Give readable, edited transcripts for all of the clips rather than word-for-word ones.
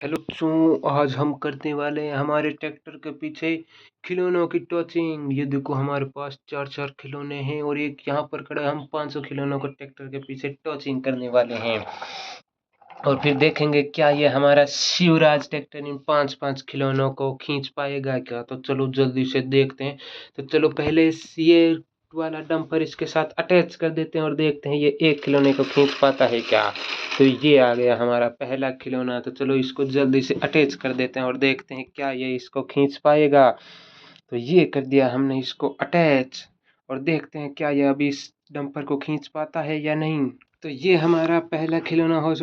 Hello बच्चों, आज हम करने वाले हैं हमारे ट्रैक्टर के पीछे खिलौनों की टॉचिंग। ये देखो हमारे पास चार चार खिलौने हैं और एक यहाँ पर खड़ा है। हम 500 खिलौनों को ट्रैक्टर के पीछे टॉचिंग करने वाले हैं और फिर देखेंगे क्या ये हमारा शिवराज ट्रैक्टर इन 5-5 खिलौनों को खींच पाएगा क्या। तो चलो जल्दी से देखते हैं। तो चलो पहले ये वाला डंपर इसके साथ अटैच कर देते हैं और देखते हैं ये एक खिलौने को खींच पाता है क्या। तो ये आ गया हमारा पहला खिलौना। तो चलो इसको जल्दी से अटैच कर देते हैं और देखते हैं क्या ये इसको खींच पाएगा। तो ये कर दिया हमने इसको अटैच और देखते हैं क्या ये अभी इस डंपर को खींच पाता है या नहीं। तो ये हमारा पहला खिलौना हो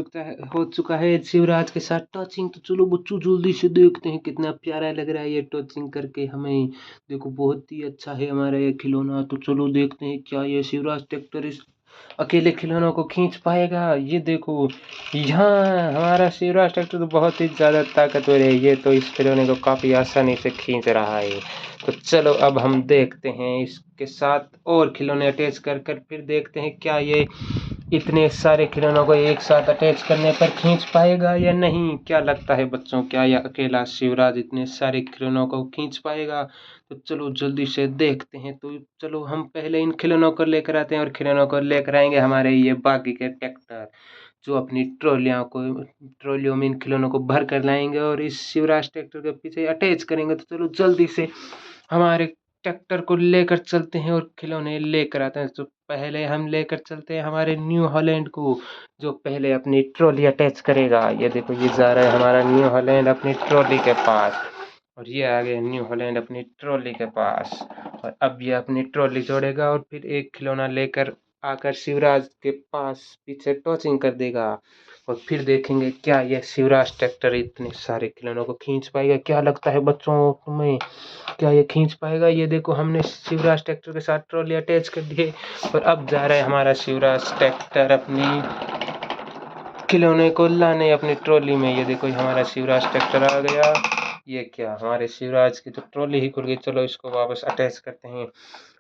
चुका है शिवराज के साथ टचिंग। तो चलो बच्चों जल्दी से देखते हैं कितना प्यारा लग रहा है ये टचिंग करके हमें। देखो बहुत ही अच्छा है हमारा ये खिलौना। तो चलो देखते हैं क्या ये शिवराज ट्रैक्टर इस अकेले खिलौनों को खींच पाएगा। ये देखो यहाँ हमारा शिवराज ट्रैक्टर तो बहुत ही ज़्यादा ताकतवर है। ये तो इस खिलौने को काफ़ी आसानी से खींच रहा है। तो चलो अब हम देखते हैं इसके साथ और खिलौने अटैच कर कर फिर देखते हैं क्या ये इतने सारे खिलौनों को एक साथ अटैच करने पर खींच पाएगा या नहीं। क्या लगता है बच्चों, क्या यह अकेला शिवराज इतने सारे खिलौनों को खींच पाएगा। तो चलो जल्दी से देखते हैं। तो चलो हम पहले इन खिलौनों को लेकर आते हैं और खिलौनों को लेकर आएंगे हमारे ये बाकी के ट्रैक्टर जो अपनी ट्रॉलियों में इन खिलौनों को भर कर लाएंगे और इस शिवराज ट्रैक्टर के पीछे अटैच करेंगे। तो चलो जल्दी से हमारे ट्रैक्टर को लेकर चलते हैं और खिलौने लेकर आते हैं। तो पहले हम लेकर चलते हैं हमारे न्यू हॉलैंड को जो पहले अपनी ट्रॉली अटैच करेगा। ये देखो ये जा रहा है हमारा न्यू हॉलैंड अपनी ट्रॉली के पास और ये आ गया न्यू हॉलैंड अपनी ट्रॉली के पास। और अब ये अपनी ट्रॉली जोड़ेगा और फिर एक खिलौना लेकर आकर शिवराज के पास पीछे टॉचिंग कर देगा और फिर देखेंगे क्या ये शिवराज ट्रैक्टर इतने सारे खिलौनों को खींच पाएगा। क्या लगता है बच्चों तुम्हें, क्या ये खींच पाएगा। ये देखो हमने शिवराज ट्रैक्टर के साथ ट्रॉली अटैच कर दी है और अब जा रहा है हमारा शिवराज ट्रैक्टर अपनी खिलौने को लाने अपनी ट्रॉली में। ये देखो हमारा शिवराज ट्रैक्टर आ गया। ये क्या हमारे शिवराज की तो ट्रॉली ही खुल गई। चलो इसको वापस अटैच करते हैं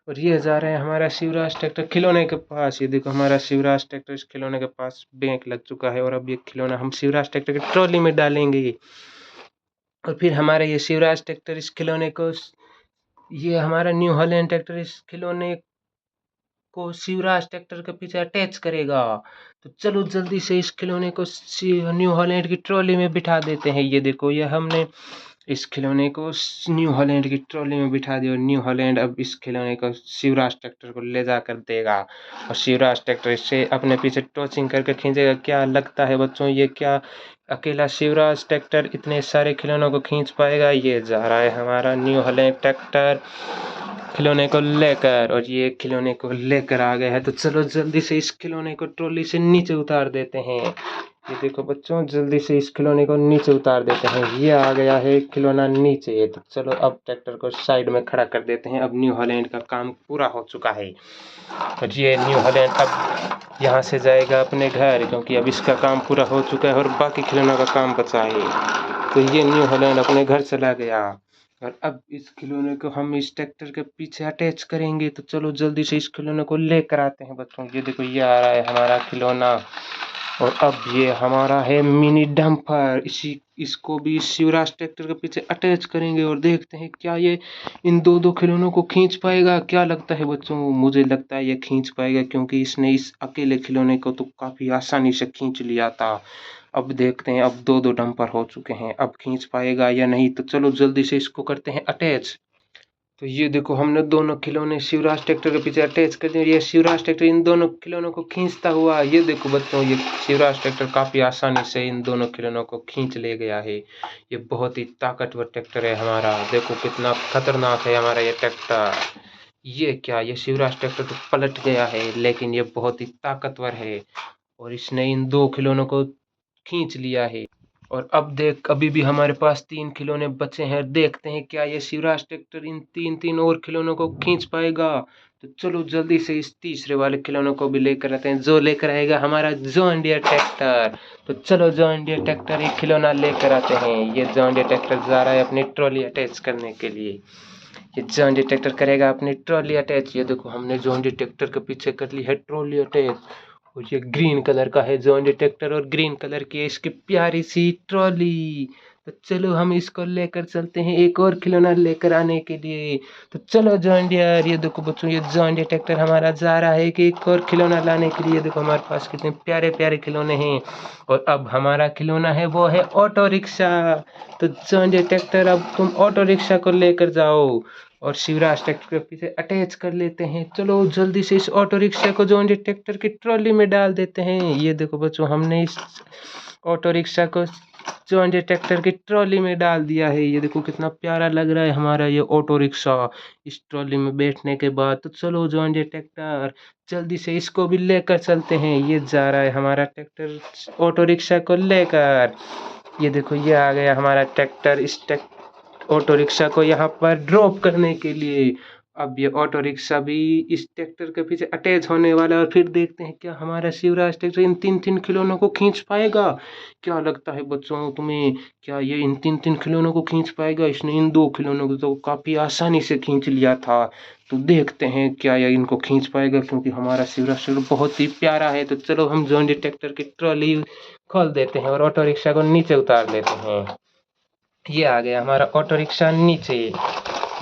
और ये जा रहा है हमारा शिवराज ट्रैक्टर खिलौने के पास। ये देखो हमारा शिवराज ट्रैक्टर इस खिलौने के पास बैंक लग चुका है और अब ये खिलौना हम शिवराज ट्रैक्टर की ट्रॉली में डालेंगे और फिर हमारे ये शिवराज ट्रैक्टर इस खिलौने को ये हमारा न्यू हॉलैंड ट्रैक्टर इस खिलौने को शिवराज ट्रैक्टर के पीछे अटैच करेगा। तो चलो जल्दी से इस खिलौने को न्यू हॉलैंड की ट्रॉली में बिठा देते हैं। ये देखो ये हमने इस खिलौने को न्यू हॉलैंड की ट्रॉली में बिठा दिया और न्यू हॉलैंड अब इस खिलौने को शिवराज ट्रैक्टर को ले जा कर देगा और शिवराज ट्रैक्टर इससे अपने पीछे टॉचिंग करके खींचेगा। क्या लगता है बच्चों, ये क्या अकेला शिवराज ट्रैक्टर इतने सारे खिलौनों को खींच पाएगा। ये जा रहा है हमारा न्यू हॉलैंड ट्रैक्टर खिलौने को लेकर और ये खिलौने को लेकर आ गया है। तो चलो जल्दी से इस खिलौने को ट्रॉली से नीचे उतार देते हैं। ये देखो बच्चों जल्दी से इस खिलौने को नीचे उतार देते हैं। ये आ गया है खिलौना नीचे। तो चलो अब ट्रैक्टर को साइड में खड़ा कर देते हैं। अब न्यू हॉलैंड का काम पूरा हो चुका है और ये न्यू हॉलैंड अब यहाँ से जाएगा अपने घर क्योंकि अब इसका काम पूरा हो चुका है और बाकी खिलौनों का काम बचा है। तो ये न्यू हॉलैंड अपने घर चला गया और अब इस खिलौने को हम इस ट्रैक्टर के पीछे अटैच करेंगे। तो चलो जल्दी से इस खिलौने को लेकर आते हैं बच्चों। ये देखो ये आ रहा है हमारा खिलौना और अब ये हमारा है मिनी डंपर। इसको भी शिवराज ट्रैक्टर के पीछे अटैच करेंगे और देखते हैं क्या ये इन दो खिलौनों को खींच पाएगा। क्या लगता है बच्चों, मुझे लगता है ये खींच पाएगा क्योंकि इसने इस अकेले खिलौने को तो काफ़ी आसानी से खींच लिया था। अब देखते हैं, अब दो डंपर हो चुके हैं, अब खींच पाएगा या नहीं। तो चलो जल्दी से इसको करते हैं अटैच। तो ये देखो हमने दोनों खिलौने शिवराज ट्रैक्टर के पीछे अटैच कर दिए। ये शिवराज ट्रैक्टर इन दोनों खिलौनों को खींचता हुआ, ये देखो बच्चों ये शिवराज ट्रैक्टर काफ़ी आसानी से इन दोनों खिलौनों को खींच ले गया है। ये बहुत ही ताकतवर ट्रैक्टर है हमारा। देखो कितना खतरनाक है हमारा ये ट्रैक्टर। ये क्या, ये शिवराज ट्रैक्टर तो पलट गया है लेकिन ये बहुत ही ताकतवर है और इसने इन दो खिलौनों को खींच लिया है। और अब देख अभी भी हमारे पास 3 खिलौने बचे हैं। देखते हैं क्या ये शिवराज ट्रैक्टर इन 3 और खिलौनों को खींच पाएगा। तो चलो जल्दी से इस तीसरे वाले खिलौनों को भी लेकर आते हैं जो लेकर आएगा हमारा जॉन डियर ट्रैक्टर। तो चलो जॉन डियर ट्रैक्टर एक खिलौना लेकर आते हैं। ये जॉन डियर ट्रैक्टर जा रहा है अपनी ट्रॉली अटैच करने के लिए। ये जॉन डियर ट्रैक्टर करेगा अपनी ट्रॉली अटैच। ये देखो हमने जॉन डियर ट्रैक्टर के पीछे कर ली है ट्रॉली अटैच और ये ग्रीन कलर का है जॉन डीरे ट्रैक्टर और ग्रीन कलर की है इसकी प्यारी सी ट्रॉली। तो चलो हम इसको लेकर चलते हैं एक और खिलौना लेकर आने के लिए। तो चलो जॉन डियर, ये देखो बच्चों, ये जॉन डीरे ट्रैक्टर हमारा जा रहा है कि एक और खिलौना लाने के लिए। देखो हमारे पास कितने प्यारे प्यारे खिलौने हैं। और अब हमारा खिलौना है वो है ऑटो रिक्शा। तो जॉन डीरे ट्रैक्टर, अब तुम ऑटो रिक्शा को लेकर जाओ और शिवराज ट्रैक्टर के पीछे अटैच कर लेते हैं। चलो जल्दी से इस ऑटो रिक्शा को जॉन डीरे ट्रैक्टर की ट्रॉली में डाल देते हैं। ये देखो बच्चों, हमने इस ऑटो रिक्शा को जॉन डीरे ट्रैक्टर की ट्रॉली में डाल दिया है। ये देखो कितना प्यारा लग रहा है हमारा ये ऑटो रिक्शा इस ट्रॉली में बैठने के बाद। तो चलो जॉन डीरे ट्रैक्टर, जल्दी से इसको भी लेकर चलते हैं। ये जा रहा है हमारा ट्रैक्टर ऑटो रिक्शा को लेकर। ये देखो ये आ गया हमारा ट्रैक्टर इस ऑटो रिक्शा को यहाँ पर ड्रॉप करने के लिए। अब ये ऑटो रिक्शा भी इस ट्रैक्टर के पीछे अटैच होने वाला है और फिर देखते हैं क्या हमारा शिवराज ट्रैक्टर इन तीन तीन खिलौनों को खींच पाएगा। क्या लगता है बच्चों तुम्हें, क्या ये इन तीन तीन खिलौनों को खींच पाएगा? इसने इन दो खिलौनों को तो काफ़ी आसानी से खींच लिया था। तो देखते हैं क्या ये इनको खींच पाएगा, क्योंकि हमारा शिवराज ट्रैक्टर बहुत ही प्यारा है। तो चलो हम जॉन डीरे ट्रैक्टर की ट्रॉली खोल देते हैं और ऑटो रिक्शा को नीचे उतार देते हैं। ये आ गया हमारा ऑटो रिक्शा नीचे।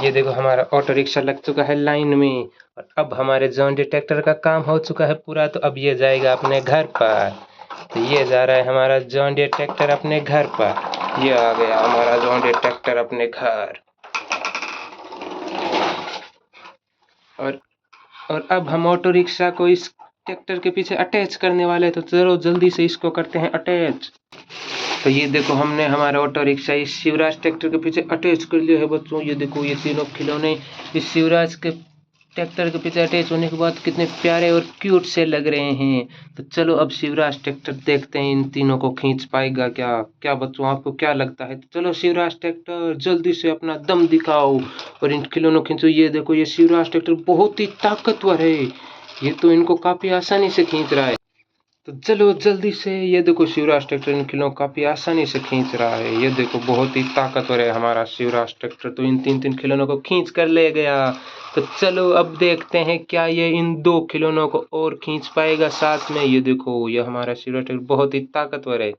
ये देखो हमारा ऑटो रिक्शा लग चुका है लाइन में और अब हमारे जॉन डीरे ट्रैक्टर का काम हो चुका है पूरा। तो अब ये जाएगा अपने घर पर। तो ये जा रहा है हमारा जॉन डीरे ट्रैक्टर अपने घर पर। ये आ गया हमारा जॉन डीरे ट्रैक्टर अपने घर। और अब हम ऑटो रिक्शा को इस ट्रैक्टर के पीछे अटैच करने वाले हैं। तो चलो जल्दी से इसको करते हैं अटैच। तो ये देखो हमने हमारा ऑटो रिक्शा इस शिवराज ट्रैक्टर के पीछे अटैच कर लिया है बच्चों। ये देखो ये तीनों खिलौने इस शिवराज के ट्रैक्टर के पीछे अटैच होने के बाद कितने प्यारे और क्यूट से लग रहे हैं। तो चलो अब शिवराज ट्रैक्टर देखते हैं इन तीनों को खींच पाएगा क्या। क्या बच्चों, आपको क्या लगता है? तो चलो शिवराज ट्रैक्टर जल्दी से अपना दम दिखाओ और इन खिलौनों खींचो। ये देखो ये शिवराज ट्रैक्टर बहुत ही ताकतवर है, ये तो इनको काफी आसानी से खींच रहा है। तो चलो जल्दी से, ये देखो शिवराज ट्रैक्टर इन खिलौनों को काफी आसानी से खींच रहा है। ये देखो बहुत ही ताकतवर है हमारा शिवराज ट्रैक्टर, तो इन तीन तीन खिलौनों को खींच कर ले गया। तो चलो अब देखते हैं क्या ये इन दो खिलौनों को और खींच पाएगा साथ में। ये देखो ये हमारा शिवराज ट्रैक्टर बहुत ही ताकतवर है।